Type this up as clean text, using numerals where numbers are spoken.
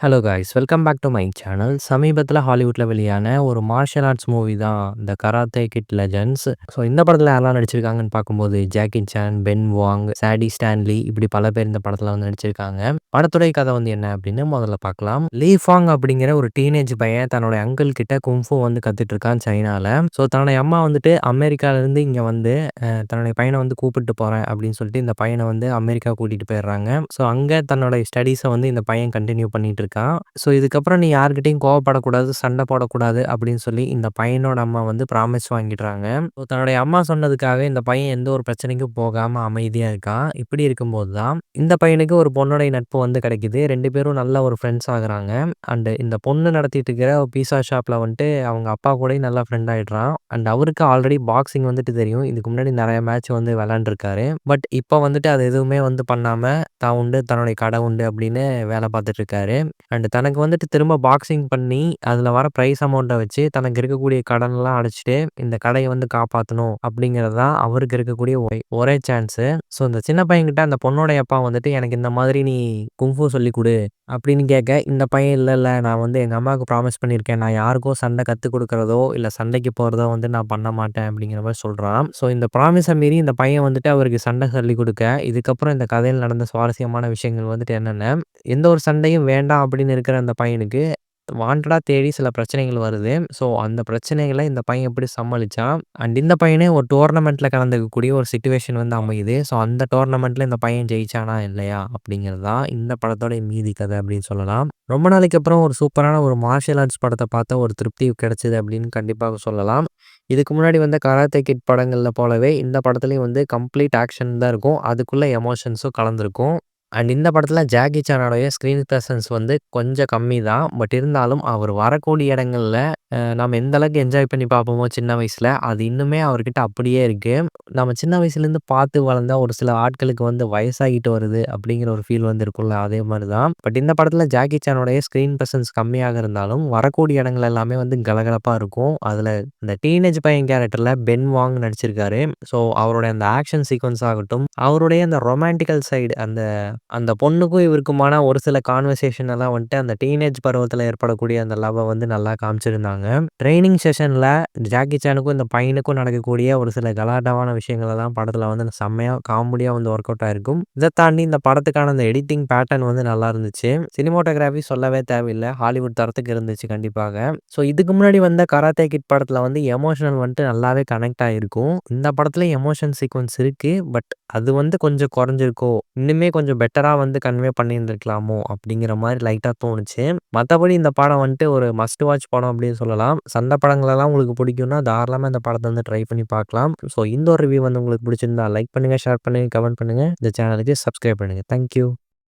Hello guys welcome back to my channel. சமீபத்தில் ஹாலிவுட்டில் வெளியான ஒரு மார்ஷியல் ஆர்ட்ஸ் மூவி தான் இந்த கராத்தே கிட் லெஜண்ட்ஸ். ஸோ இந்த படத்தில் யாரெல்லாம் நடிச்சிருக்காங்கன்னு பார்க்கும்போது ஜாக்கி சான், பென் வாங், சாடி ஸ்டான்லி இப்படி பல பேர் இந்த படத்தில் வந்து நடிச்சிருக்காங்க. படத்துடைய கதை வந்து என்ன அப்படின்னு முதல்ல பார்க்கலாம். லீ ஃபாங் அப்படிங்கிற ஒரு டீனேஜ் பையன் தன்னோட அங்கிள் கிட்ட குங்ஃபூ வந்து கத்துட்டு இருக்கான் சைனால. ஸோ தன்னுடைய அம்மா வந்துட்டு அமெரிக்காவிலேருந்து இங்கே வந்து தன்னுடைய பையனை வந்து கூப்பிட்டு போகிறேன் அப்படின்னு சொல்லிட்டு இந்த பையனை வந்து அமெரிக்கா கூட்டிகிட்டு போயிடுறாங்க. ஸோ அங்கே தன்னோட ஸ்டடீஸை வந்து இந்த பையன் கண்டினியூ பண்ணிட்டு இருக்கான். ஸோ இதுக்கப்புறம் நீ யார்கிட்டயும் கோவப்படக்கூடாது, சண்டை போடக்கூடாது அப்படின்னு சொல்லி இந்த பையனோட அம்மா வந்து ப்ராமிஸ் வாங்கிடுறாங்க. ஸோ தன்னுடைய அம்மா சொன்னதுக்காக இந்த பையன் எந்த ஒரு பிரச்சனைக்கும் போகாம அமைதியா இருக்கான். இப்படி இருக்கும்போது தான் இந்த பையனுக்கு ஒரு பொண்ணுடைய நட்பு வந்து கிடைக்குது. 2 பேரும் நல்ல ஒரு ஃப்ரெண்ட்ஸ் ஆகுறாங்க. அண்ட் இந்த பொண்ணு நடத்திட்டு இருக்கிற பீஸா ஷாப்ல வந்துட்டு அவங்க அப்பா கூடயும் நல்லா ஃப்ரெண்ட் ஆயிடுறான். அண்ட் அவருக்கு ஆல்ரெடி பாக்ஸிங் வந்துட்டு தெரியும். இதுக்கு முன்னாடி நிறைய மேட்ச் வந்து விளையாண்டுருக்காரு. பட் இப்போ வந்துட்டு அது எதுவுமே வந்து பண்ணாம தான் உண்டு, தன்னுடைய கடை உண்டு அப்படின்னு வேலை பார்த்துட்டு இருக்காரு. அண்ட் தனக்கு வந்துட்டு திரும்ப பாக்ஸிங் பண்ணி அதில் வர ப்ரைஸ் அமௌண்ட்டை வச்சு தனக்கு இருக்கக்கூடிய கடன்லாம் அடைச்சிட்டு இந்த கடையை வந்து காப்பாற்றணும் அப்படிங்கிறது தான் அவருக்கு இருக்கக்கூடிய ஒரே சான்ஸு. ஸோ இந்த சின்ன பையன்கிட்ட அந்த பொண்ணோடைய அப்பா வந்துட்டு எனக்கு இந்த மாதிரி நீ குங்ஃபூ சொல்லி கொடு அப்படின்னு கேட்க, இந்த பையன் இல்லை இல்லை நான் வந்து எங்கள் அம்மாவுக்கு ப்ராமிஸ் பண்ணியிருக்கேன், நான் யாருக்கும் சண்டை கற்றுக் கொடுக்குறதோ இல்லை சண்டைக்கு போகிறதோ வந்து நான் பண்ண மாட்டேன் அப்படிங்கிற மாதிரி சொல்கிறான். ஸோ இந்த ப்ராமிஸை மீறி இந்த பையன் வந்துட்டு அவருக்கு சண்டை சொல்லி கொடுக்க, இதுக்கப்புறம் இந்த கதையில் நடந்த சுவாரஸ்யமான விஷயங்கள் வந்துட்டு என்னென்ன, எந்த ஒரு சண்டையும் வேண்டாம் அப்படின்னு இருக்கிற அந்த பையனுக்கு வாண்டடா தேடி சில பிரச்சனைகள் வருது. ஸோ அந்த பிரச்சனைகளை இந்த பையன் எப்படி சமாளிச்சான், அண்ட் இந்த பையனே ஒரு டோர்னமெண்ட்ல கலந்துக்கக்கூடிய ஒரு சிச்சுவேஷன் வந்து அமையுது. ஸோ அந்த டோர்னமெண்ட்ல இந்த பையன் ஜெயிச்சானா இல்லையா அப்படிங்கிறது தான் இந்த படத்தோட மீதி கதை அப்படின்னு சொல்லலாம். ரொம்ப நாளைக்கு அப்புறம் ஒரு சூப்பரான ஒரு மார்ஷியல் ஆர்ட்ஸ் படத்தை பார்த்த ஒரு திருப்தி கிடைச்சது அப்படின்னு கண்டிப்பாக சொல்லலாம். இதுக்கு முன்னாடி வந்த கராத்தே கிட் படங்கள்ல போலவே இந்த படத்துலையும் வந்து கம்ப்ளீட் ஆக்ஷன் தான் இருக்கும். அதுக்குள்ள எமோஷன்ஸும் கலந்துருக்கும். அண்ட் இந்த படத்துல ஜாக்கி சானோடைய ஸ்க்ரீன் பிரசன்ஸ் வந்து கொஞ்சம் கம்மி தான். பட் இருந்தாலும் அவர் வரக்கூடிய இடங்கள்ல நம்ம எந்த அளவுக்கு என்ஜாய் பண்ணி பார்ப்போமோ சின்ன வயசுல, அது இன்னுமே அவர்கிட்ட அப்படியே இருக்கு. நம்ம சின்ன வயசுலேருந்து பார்த்து வளர்ந்த ஒரு சில ஆட்களுக்கு வந்து வயசாகிட்டு வருது அப்படிங்கிற ஒரு ஃபீல் வந்து இருக்கும்ல, அதே மாதிரி தான். பட் இந்த படத்துல ஜாக்கி சானோடைய ஸ்க்ரீன் பிரசன்ஸ் கம்மியாக இருந்தாலும் வரக்கூடிய இடங்கள் எல்லாமே வந்து கலகலப்பா இருக்கும். அதுல இந்த டீனேஜ் பையன் கேரக்டர்ல பென் வாங் நடிச்சிருக்காரு. ஸோ அவருடைய அந்த ஆக்ஷன் சீக்வன்ஸ் ஆகட்டும், அவருடைய அந்த ரொமான்டிக்கல் சைடு அந்த அந்த பொண்ணுக்கும் இவருக்குமான ஒரு சில கான்வர்சேஷன் எல்லாம் வந்துட்டு அந்த டீனேஜ் பருவத்தில் ஏற்படக்கூடிய அந்த லவ்வை வந்து நல்லா காமிச்சிருந்தாங்க. ட்ரைனிங் செஷனில் ஜாக்கி சானுக்கும் இந்த பையனுக்கும் நடக்கக்கூடிய ஒரு சில கலாட்டாவான விஷயங்கள் எல்லாம் படத்தில் வந்து செம்மையாக காமெடியாக வந்து ஒர்க் அவுட் ஆயிருக்கும். இதை தாண்டி இந்த படத்துக்கான அந்த எடிட்டிங் பேட்டர்ன் வந்து நல்லா இருந்துச்சு. சினிமோட்டோகிராஃபி சொல்லவே தேவையில்லை, ஹாலிவுட் தரத்துக்கு இருந்துச்சு கண்டிப்பாக. ஸோ இதுக்கு முன்னாடி வந்த கராத்தே கிட் படத்தில் வந்து எமோஷனல் வந்துட்டு நல்லாவே கனெக்ட் ஆகிருக்கும். இந்த படத்துல எமோஷன் சீக்வன்ஸ் இருக்கு. பட் அது வந்து கொஞ்சம் குறைஞ்சிருக்கோ, இன்னுமே கொஞ்சம் பெட்டராக வந்து கன்வே பண்ணியிருந்துருக்கலாமோ அப்படிங்கிற மாதிரி லைட்டாக தோணுச்சு. மற்றபடி இந்த படம் வந்துட்டு ஒரு மஸ்ட் வாட்ச் படம் அப்படின்னு சொல்லலாம். சண்டை படங்களெல்லாம் உங்களுக்கு பிடிக்கும்னா தாராளமாக இந்த படத்தை வந்து ட்ரை பண்ணி பார்க்கலாம். ஸோ இந்த ஒரு ரிவ்யூ வந்து உங்களுக்கு பிடிச்சிருந்தா லைக் பண்ணுங்கள், ஷேர் பண்ணுங்கள், கமெண்ட் பண்ணுங்கள். இந்த சேனலுக்கு சப்ஸ்கிரைப் பண்ணுங்கள். தேங்க்யூ.